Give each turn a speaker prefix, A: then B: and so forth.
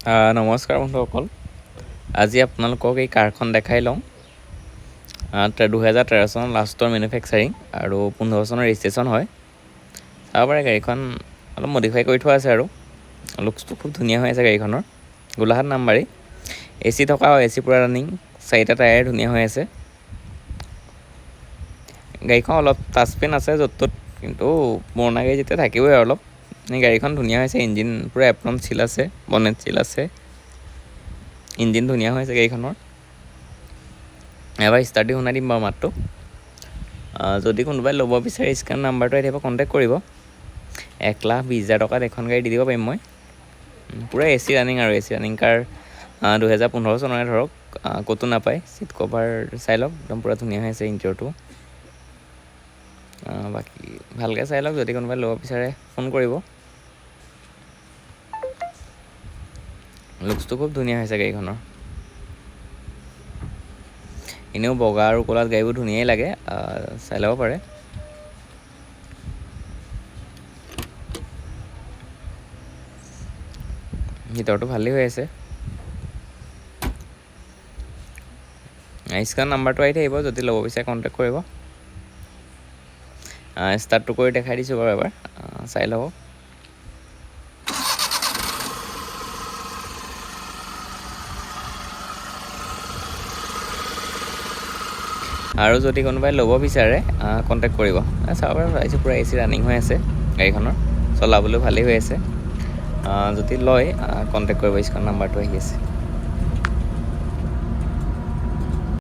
A: নমস্কাৰ বন্ধুসকল, আজি আপোনালোকক এই কাৰখন দেখাই লওঁ। 2013 চনৰ লাষ্টৰ মেনুফেকচাৰিং আৰু 15 চনৰ ৰেজিষ্ট্ৰেশ্যন হয়। চাব পাৰে গাড়ীখন অলপ মডিফাই কৰি থোৱা আছে আৰু লুকছটো খুব ধুনীয়া হৈ আছে গাড়ীখনৰ। গোলাঘাট নাম্বাৰী, AC থকা হয়, AC পূৰা ৰানিং, 4টা টায়াৰ ধুনীয়া হৈ আছে। গাড়ীখন অলপ টাচপেন আছে য'ত ত'ত, কিন্তু পুৰণা গাড়ী যেতিয়া থাকিবই অলপ। গাড়ীখন ধুনীয়া হৈছে, ইঞ্জিন পূৰা এপ্ৰন চিল আছে, বনেট চিল আছে, ইঞ্জিন ধুনীয়া হৈছে গাড়ীখনৰ। এবাৰ ষ্টাৰ্ট দি শুনাই দিম বাৰু মাতটো। যদি কোনোবাই ল'ব বিচাৰে স্কেন নাম্বাৰটো আহিব, কণ্টেক্ট কৰিব। 1,20,000 টকাত এখন গাড়ী দি দিব পাৰিম মই। পূৰা AC ৰানিং আৰু AC ৰানিং কাৰ 2015 চনৰে ধৰক, ক'তো নাপায়। চিট কভাৰ চাই লওক, একদম পূৰা ধুনীয়া হৈ আছে ইণ্টেৰিয়ৰটো। বাকী ভালকৈ চাই লওক, যদি কোনোবাই ল'ব বিচাৰে ফোন কৰিব। লুকছটো খুব ধুনীয়া হৈছে গাড়ীখনৰ। এনেও বগা আৰু ক'লাত গাড়ীবোৰ ধুনীয়াই লাগে, চাই ল'ব পাৰে। ভিতৰটো ভালেই হৈ আছে। স্কেন নাম্বাৰটো আহি থাকিব, যদি ল'ব বিচাৰে কণ্টেক্ট কৰিব। ষ্টাৰ্টটো কৰি দেখাই দিছোঁ বাৰু এবাৰ, চাই ল'ব। আৰু যদি কোনোবাই ল'ব বিচাৰে কণ্টেক্ট কৰিব। চাব পাৰে চাইছোঁ পূৰা AC ৰানিং হৈ আছে গাড়ীখনৰ, চলাবলৈও ভালেই হৈ আছে। যদি লয় কণ্টেক্ট কৰিব, স্কেন নাম্বাৰটো আহি আছে।